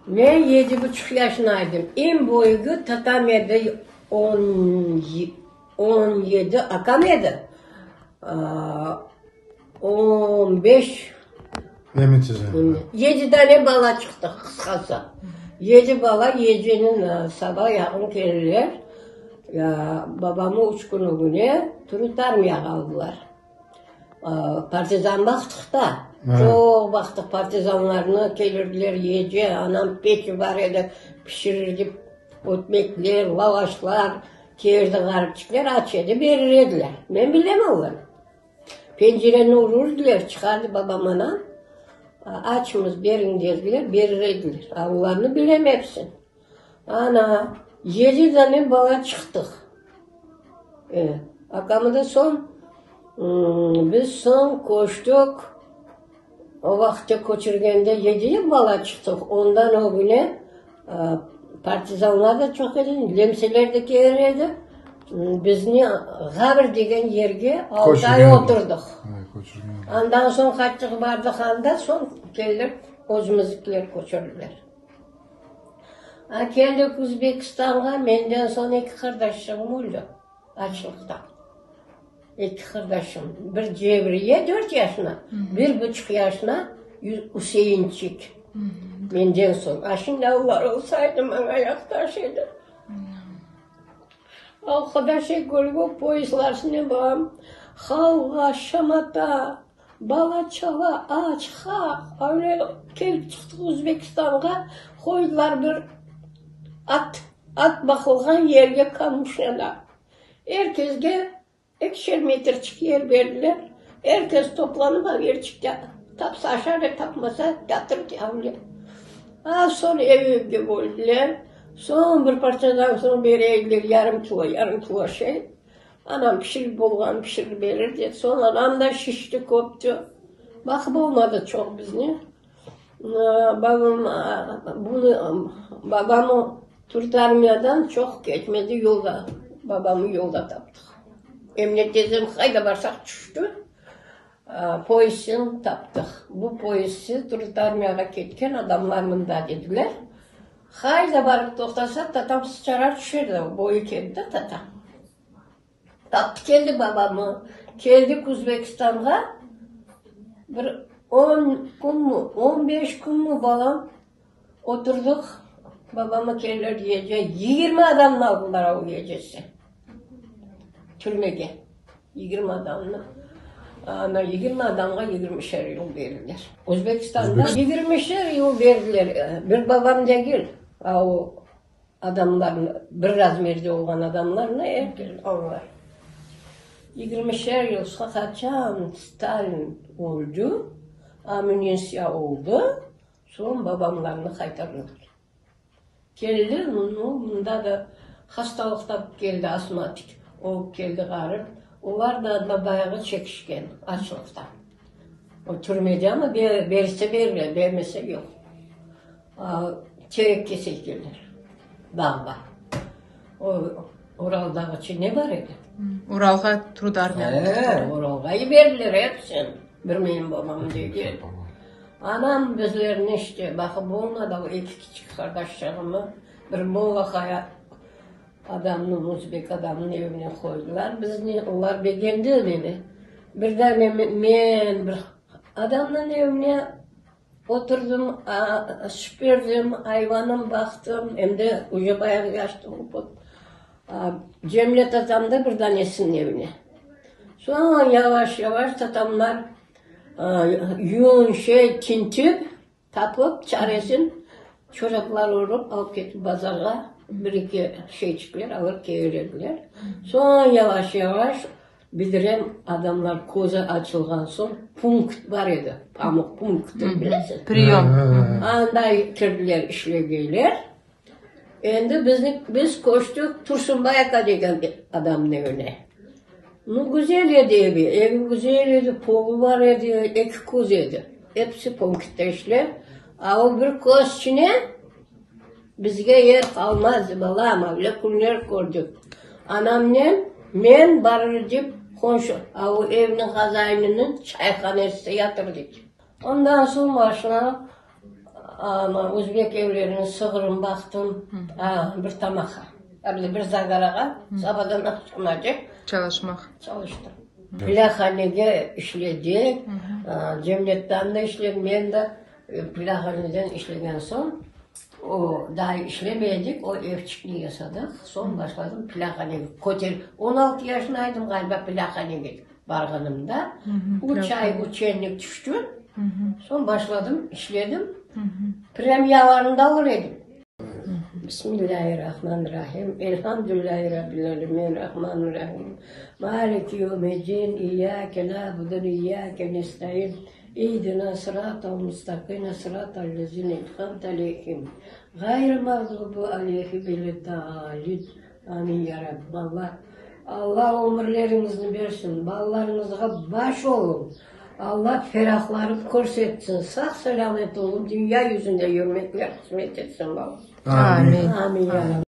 Ben 7,5 yaşındaydım. En boygu tatamyada 17 akamyada. 15 7 tane bala çıktı kıskası. 7 bala yecenin sabah yakın gelirler. Ya, babamı 3 gün güne turutarmaya kaldılar. Partizan baktık da. Çok baktık partizanlarına gelirdiler yiyece. Anam peki var ya da pişirirdi. Ekmekler, lavaşlar, kerdi garipçikler açıydı verirdiler. Ben bilemem onları. Pencereni vururdular, çıkardı babam anam. Açımız verin dediler, verirdiler. Allah'ını bilemezsin. Ana, 7 tane bala çıktık. Akamda son, biz son koştuk. O vakti koçurgende 7 bala çıktık. Ondan o güne partizanlar da çok edin. Lemselerdeki yeriydi. Biz ne Gabir degen yerge 6 ay oturduk. Ondan sonra kaçtık bardık anda son gelip özümüzdekiler koçurdular. Geldik Özbekistan'a, benden sonra 2 kardeşim oldu açlıkta. 2 kardeşim, bir Cevriye 4 yaşına, 1,5 yaşına Hüseyinçik. Benden sonra. Şimdi Allah olsaydı bana ayaktaşıydı. Arkadaşı gölge poizlarsını bağım. Halga, şamata, bala çala, aç, ha. Öyle gelip çıktık Özbekistan'a. Koydular bir at bakılgan yerge kalmışlar. Herkesge 2 metre yer verdiler. Herkes toplanıp yer çıktı. Tapsa aşağıda tapmasa yatırdı avluya. Sonra evde oldular. Son bir parçadan sonra bir evliler yarım kilo şey. Anam pişirip bolgan pişirip verirdi. Sonra anam da şişti koptu. Bakıp olmadı çok bizne. Babamı Turtarmiya'dan çok geçmedi yolda. Babamı yolda taptık. Emniyet dedim hayda varsak düştü. Polisini taptık. Bu polisi Turtarmiya'ya ketken adamlarının da dediler. Hayda barıp toktasa tatam sıçarar düşerdi. Boyu geldi tatam. Taptı geldi babamı. Geldik Özbekistan'a. Bir 10 gün mü, 15 gün mü balam oturduk. Babama gelirler diyeceği. 20 adamla aldılar o gecesi. Türmege. 20 adamla. Ana 20 adamla 20'şer yıl verirler. Özbekistan'da 20'şer yıl verirler. Bir babam değil. O adamların, bir razmerde olan adamlarına herkes onlar. 20'şer yıl Sakaçan, Stalin oldu. Amünisya oldu. Son babamlarını kaytardılar. Geldi, bunda da hastalıkta geldi asmatik. O geldi garip. Onlar da bayağı çekişken açlıkta. O türmedi ama verirse verirler, vermese yok. Çeyrek kesildiler. Dağda. O Ural Dağı için ne var idi? Ural'a Turtarmiya. Ural'ga'yı verdiler hepsini. Bir benim babam dedi. Anam bizlerin işte bakıp olmadı o 2 küçük kardeşlerimi bir Moğol'a adamın, Özbek adamın evine koydular. Onlar beğendi beni. Birden ben bir adamın evine oturdum, süpürdüm, hayvanım baktım. Hem de ucu bayağı yaştım. Cemile tatam da bir tanesinin evine. Sonra yavaş yavaş tatamlar yün tintip, tapıp, çaresin çocuklar olup alıp gidip pazara 1-2 çıkıyor, alıp gelirdiler. Sonra yavaş yavaş bildirem adamlar koza açılgan son punkt var idi. Pamuk punktu bilesin. Priyom. Anda kirdiler işlevgeyler. Endi biz koştuk Tursunbay Aka degen adamın evine. Güzel idi evi güzel idi, polu var idi, 2 kız idi. Hepsi punktta işler. O bir koz içine bizge yer kalmazdı balam, öyle günler gördük. Anamla men barırcıp konşu, o evinin kazayının çayhanesi yatırdık. Ondan sonra başına Ama Uzbek evlerinin sığırın baktım. Bir tamaka. Bir zagarağa. Sabahdan akşamaca Çalışmak. çalıştım. Plakhanede işledik. Cemletten de işledim. Ben de plakhaneden işleden son. O daha işlemedik. O ev çıkını yasadık. Son başladım plakhaneye. Kotel 16 yaşındaydım galiba plakhaneye barganımda. 3 ay 3 yenlik düştü. Son başladım, işledim. Premiyalarını da alırdım. Bismillahirrahmanirrahim. Elhamdülillahi Rabbil alemin. Rahmanirrahim. Maliki yevmiddin. İyyâke na'budu ve iyyâke nestaîn. İhdina sıratal mustakim. Sıratal lezîne en'amte aleyhim. Gayril mağdubi aleyhim veleddâllin. Amin ya Rabbi. Allah ömürlerinizi versin. Ballarınızga baş olun. Allah ferahlarını korsetsin. Sağ selamet olun. Dünya yüzünde hürmetler hizmet etsin baba. Amin. Amin ya Rabbi.